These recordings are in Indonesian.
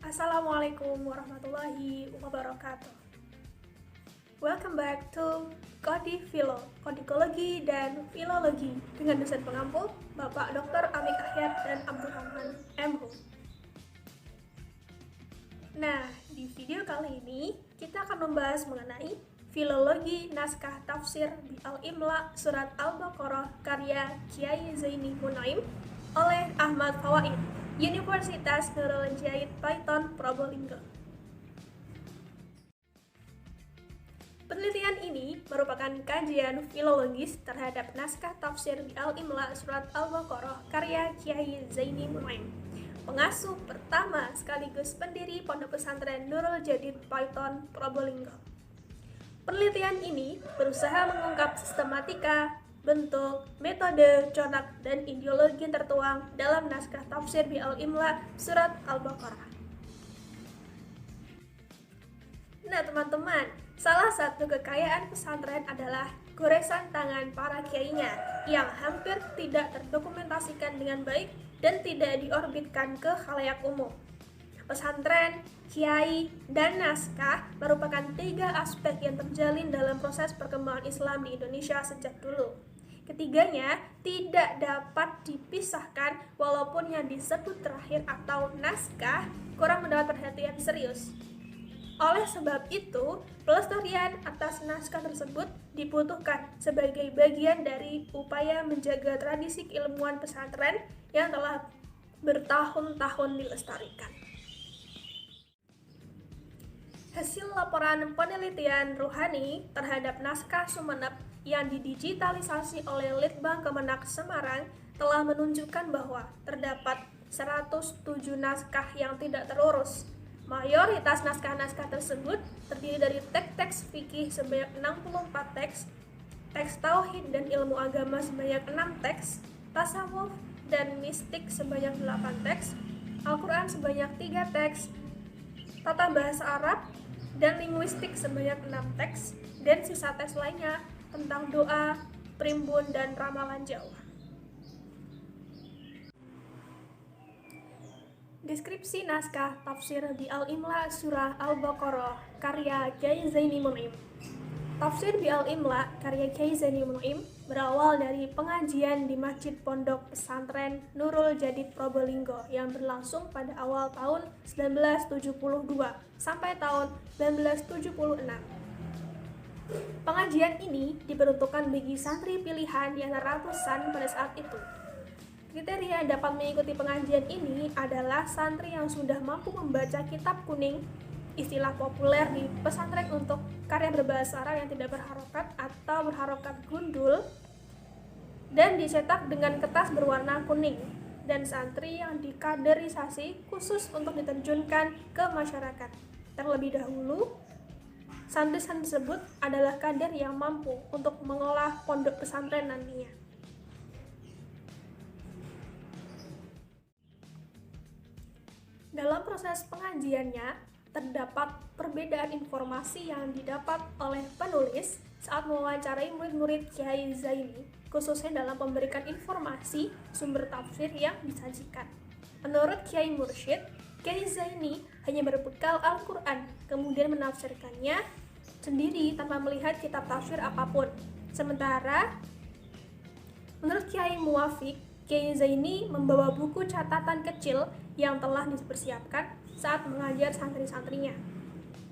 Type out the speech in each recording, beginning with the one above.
Assalamualaikum warahmatullahi wabarakatuh. Welcome back to Kodi Filo, Kodikologi dan Filologi dengan dosen pengampu Bapak Dr. Amik Ahyar dan Abdurrahman M.Hu. Nah, di video kali ini kita akan membahas mengenai filologi naskah tafsir di Al-Imla Surat Al-Baqarah karya Kyai Zaini Munaim oleh Ahmad Fawaid, Universitas Nurul Jahid Python Probolinggo. Penelitian ini merupakan kajian filologis terhadap naskah tafsir di Al-Imla Surat Al-Baqarah karya Kyai Zaini Munaim, pengasuh pertama sekaligus pendiri Pondok Pesantren Nurul Jadid Python Probolinggo. Penelitian ini berusaha mengungkap sistematika, bentuk, metode, corak, dan ideologi yang tertuang dalam naskah tafsir di Al-Imla Surat Al-Baqarah. Nah teman-teman, salah satu kekayaan pesantren adalah goresan tangan para kiainya yang hampir tidak terdokumentasikan dengan baik dan tidak diorbitkan ke khalayak umum. Pesantren, kiai, dan naskah merupakan tiga aspek yang terjalin dalam proses perkembangan Islam di Indonesia sejak dulu. Ketiganya tidak dapat dipisahkan walaupun yang disebut terakhir atau naskah kurang mendapat perhatian serius. Oleh sebab itu, pelestarian atas naskah tersebut dibutuhkan sebagai bagian dari upaya menjaga tradisi keilmuan pesantren yang telah bertahun-tahun dilestarikan. Hasil laporan penelitian Ruhani terhadap naskah Sumenep yang didigitalisasi oleh Litbang Kemenak Semarang telah menunjukkan bahwa terdapat 107 naskah yang tidak terurus. Mayoritas naskah-naskah tersebut terdiri dari teks-teks fikih sebanyak 64 teks, teks tauhid dan ilmu agama sebanyak 6 teks, tasawuf dan mistik sebanyak 8 teks, Al-Quran sebanyak 3 teks, tata bahasa Arab dan linguistik sebanyak 6 teks, dan sisa teks lainnya tentang doa, primbon, dan ramalan Jawa. Deskripsi naskah tafsir di Al-Imla Surah Al-Baqarah karya Kyai Zaini Munaim. Tafsir di Al-Imla karya Kyai Zaini Munaim berawal dari pengajian di Masjid Pondok Pesantren Nurul Jadid Probolinggo yang berlangsung pada awal tahun 1972 sampai tahun 1976. Pengajian ini diperuntukkan bagi santri pilihan yang ratusan pada saat itu. Kriteria yang dapat mengikuti pengajian ini adalah santri yang sudah mampu membaca kitab kuning, istilah populer di pesantren untuk karya berbahasa Arab yang tidak berharokat atau berharokat gundul, dan dicetak dengan kertas berwarna kuning, dan santri yang dikaderisasi khusus untuk diterjunkan ke masyarakat. Terlebih dahulu, santri-santri tersebut adalah kader yang mampu untuk mengolah pondok pesantren nantinya. Dalam proses pengajiannya, terdapat perbedaan informasi yang didapat oleh penulis saat mewawancarai murid-murid Kyai Zaini, khususnya dalam memberikan informasi sumber tafsir yang disajikan. Menurut Kyai Mursyid, Kyai Zaini hanya berbekal Al-Quran, kemudian menafsirkannya sendiri tanpa melihat kitab tafsir apapun. Sementara, menurut Kyai Muwafiq, Kyai Zaini membawa buku catatan kecil yang telah dipersiapkan saat mengajar santri-santrinya.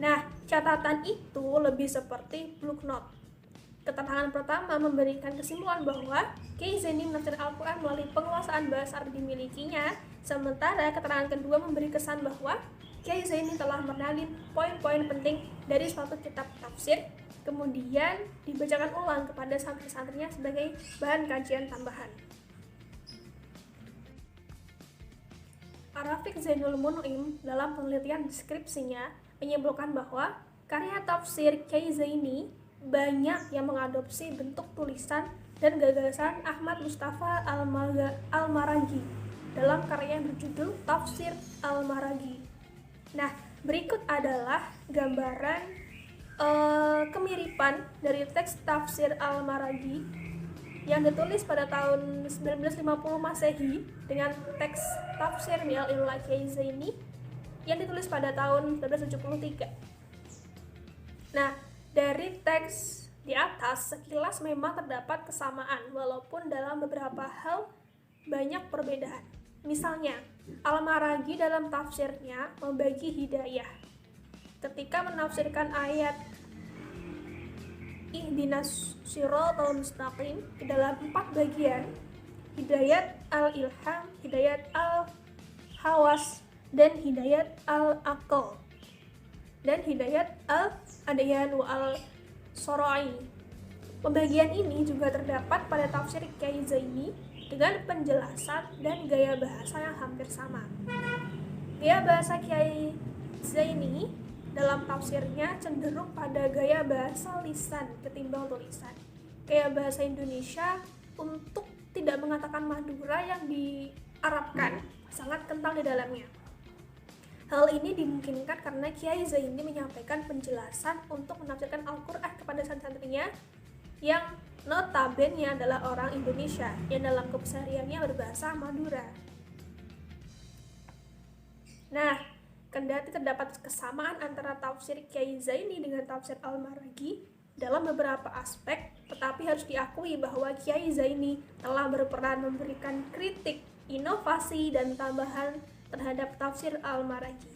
Nah, catatan itu lebih seperti block note. Keterangan pertama memberikan kesimpulan bahwa Kyai Zaini menafsir Al-Quran melalui penguasaan bahasa Arab dimilikinya, sementara keterangan kedua memberi kesan bahwa Kyai Zaini telah mengenalin poin-poin penting dari suatu kitab tafsir, kemudian dibacakan ulang kepada santri-santrinya sebagai bahan kajian tambahan. Rafiq Zainul Munaim dalam penelitian deskripsinya menyebutkan bahwa karya tafsir Kyai Zaini banyak yang mengadopsi bentuk tulisan dan gagasan Ahmad Mustafa Al-Maraghi dalam karya yang berjudul Tafsir Al-Maraghi. Nah, berikut adalah gambaran kemiripan dari teks Tafsir Al-Maraghi yang ditulis pada tahun 1950 Masehi dengan teks tafsir Al-Imla Kyai Zaini yang ditulis pada tahun 1973. Nah, dari teks di atas sekilas memang terdapat kesamaan walaupun dalam beberapa hal banyak perbedaan. Misalnya, Al-Maraghi dalam tafsirnya membagi hidayah. Ketika menafsirkan ayat Ihdinas Shiratal Mustaqim ke dalam 4 bagian, hidayat al-ilham, hidayat al-hawas, dan hidayat al-aql, dan hidayat al-adyan wa al-soro'i. Pembagian ini juga terdapat pada tafsir Kiai Zaini dengan penjelasan dan gaya bahasa yang hampir sama. Gaya bahasa Kiai Zaini dalam tafsirnya cenderung pada gaya bahasa lisan ketimbang tulisan. Gaya bahasa Indonesia untuk tidak mengatakan Madura yang diarabkan sangat kental di dalamnya. Hal ini dimungkinkan karena Kiai Zaini menyampaikan penjelasan untuk menafsirkan Al-Quran kepada santri-santrinya yang notabene adalah orang Indonesia yang dalam kesehariannya berbahasa Madura. Nah, kendati terdapat kesamaan antara tafsir Kiai Zaini dengan tafsir Al-Maraghi dalam beberapa aspek, tetapi harus diakui bahwa Kiai Zaini telah berperan memberikan kritik, inovasi, dan tambahan terhadap tafsir Al-Maraghi.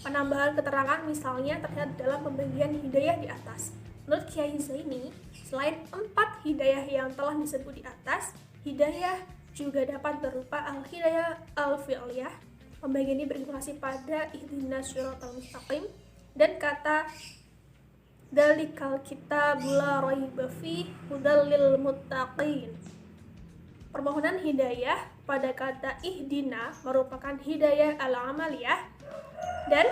Penambahan keterangan misalnya terlihat dalam pembagian hidayah di atas. Menurut Kiai Zaini, selain 4 hidayah yang telah disebut di atas, hidayah juga dapat berupa al-hidayah al-fi'liyah. Pembagian ini berimplikasi pada ihdinas shiratal mustaqim dan kata dalikal kitabul la raiba fihi hudal lil muttaqin. Permohonan hidayah pada kata ihdina merupakan hidayah al-amaliyah dan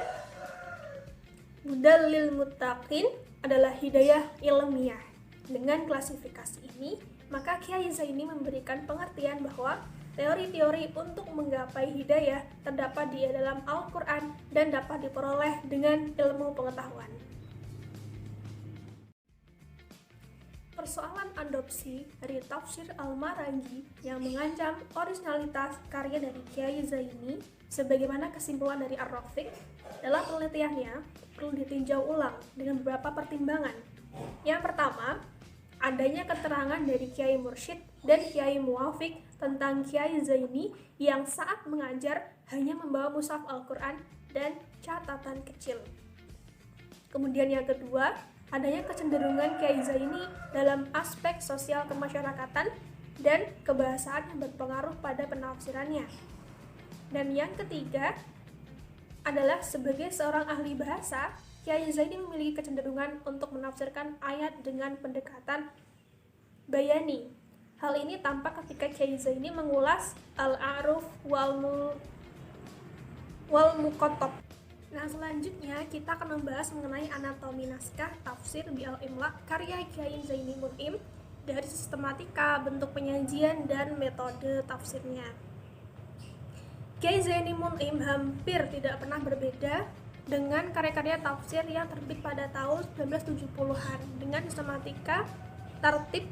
hudal lil muttaqin adalah hidayah ilmiah. Dengan klasifikasi ini, maka Kiai Zaini memberikan pengertian bahwa teori-teori untuk menggapai hidayah terdapat di dalam Al-Quran dan dapat diperoleh dengan ilmu pengetahuan. Persoalan adopsi dari tafsir Al-Maraghi yang mengancam originalitas karya dari Kiai Zaini, sebagaimana kesimpulan dari Ar-Rafiq, dalam penelitiannya perlu ditinjau ulang dengan beberapa pertimbangan. Yang pertama, adanya keterangan dari Kiai Mursyid dan Kiai Muwafiq tentang Kiai Zaini yang saat mengajar hanya membawa mushaf Al-Quran dan catatan kecil. Kemudian yang kedua, adanya kecenderungan Kiai Zaini dalam aspek sosial kemasyarakatan dan kebahasaan yang berpengaruh pada penafsirannya. Dan yang ketiga adalah sebagai seorang ahli bahasa, Kiai Zaini memiliki kecenderungan untuk menafsirkan ayat dengan pendekatan bayani. Hal ini tampak ketika Kiai Zaini mengulas Al-A'ruf wal Muqattab. Nah, selanjutnya kita akan membahas mengenai anatomi naskah tafsir bi al-Imla karya Kiai Zaini Mun'im dari sistematika, bentuk penyajian, dan metode tafsirnya. Kiai Zaini Mun'im hampir tidak pernah berbeda dengan karya-karya tafsir yang terbit pada tahun 1970-an dengan sistematika tartib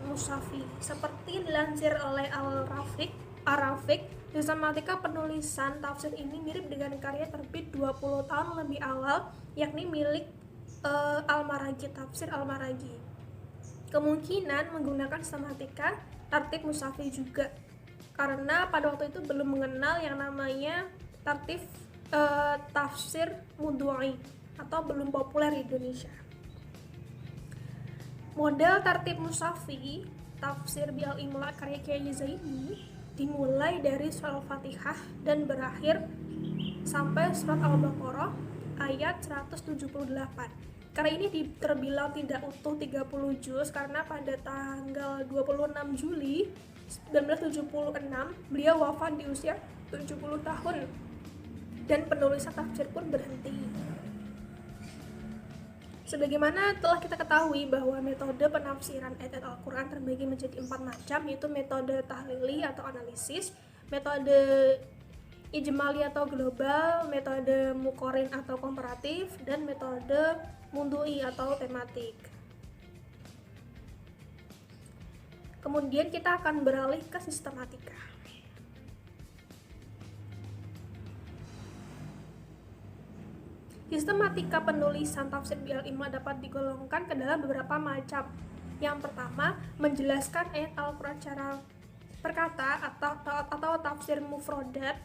mushafi. Seperti dilansir oleh Ar-Rafiq, sistematika penulisan tafsir ini mirip dengan karya terbit 20 tahun lebih awal, yakni milik Al-Maraghi, tafsir Al-Maraghi. Kemungkinan menggunakan sistematika tartib mushafi juga, karena pada waktu itu belum mengenal yang namanya tafsir mudhu'i atau belum populer di Indonesia. Model tartib mushafi tafsir bi al-Imla karya Kiai Zaini dimulai dari surat Al-Fatihah dan berakhir sampai surat Al-Baqarah ayat 178. Karya ini terbilang tidak utuh 30 juz karena pada tanggal 26 Juli 1976 beliau wafat di usia 70 tahun dan penulisan tafsir pun berhenti. Sebagaimana telah kita ketahui bahwa metode penafsiran ayat Al-Quran terbagi menjadi 4 macam, yaitu metode tahlili atau analisis, metode ijmali atau global, metode muqorin atau komparatif, dan metode mudhu'i atau tematik. Kemudian kita akan beralih ke sistematika. Sistematika penulisan tafsir bil imla dapat digolongkan ke dalam beberapa macam. Yang pertama, menjelaskan ayat Al-Quran secara perkata atau tafsir mufrodat.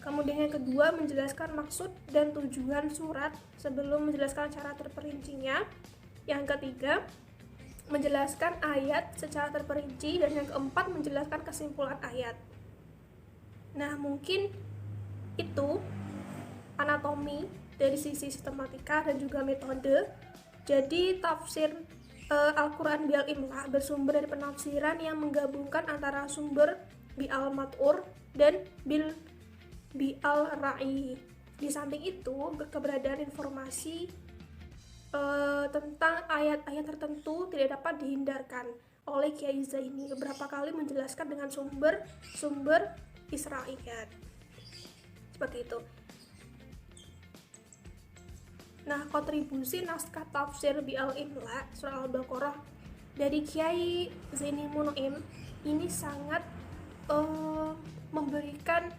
Kemudian yang kedua, menjelaskan maksud dan tujuan surat sebelum menjelaskan cara terperincinya. Yang ketiga, menjelaskan ayat secara terperinci. Dan yang keempat, menjelaskan kesimpulan ayat. Nah, mungkin itu anatomi dari sisi sistematika dan juga metode. Jadi tafsir Al-Quran bil imla bersumber dari penafsiran yang menggabungkan antara sumber bi'al mat'ur dan bi'al ra'i. Di samping itu, keberadaan informasi tentang ayat-ayat tertentu tidak dapat dihindarkan oleh Kiai Zaini. Beberapa kali menjelaskan dengan sumber Israiliyat. Seperti itu. Nah, kontribusi naskah tafsir bi'al imla surah Al-Baqarah dari Kiai Zaini Munaim ini sangat memberikan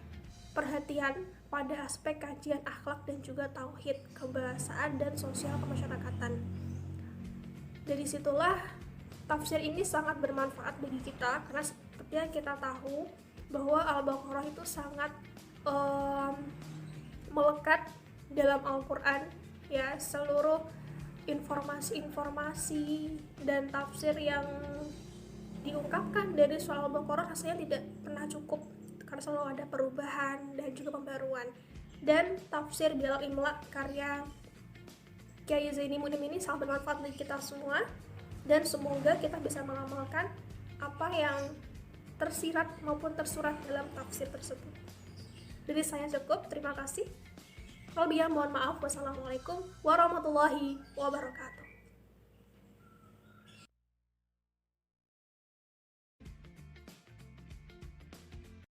perhatian pada aspek kajian akhlak dan juga tauhid, kebahasaan dan sosial kemasyarakatan. Dari situlah tafsir ini sangat bermanfaat bagi kita, karena seperti yang kita tahu bahwa Al-Baqarah itu sangat melekat dalam Al-Quran, ya. Seluruh informasi dan tafsir yang diungkapkan dari surah Al-Baqarah rasanya tidak pernah cukup, karena selalu ada perubahan dan juga pembaruan. Dan tafsir bil imla karya Kiai Zaini Munaim ini sangat bermanfaat bagi kita semua, dan semoga kita bisa mengamalkan apa yang tersirat maupun tersurat dalam tafsir tersebut. Dari saya cukup, terima kasih. Kalau mohon maaf. Wassalamualaikum warahmatullahi wabarakatuh.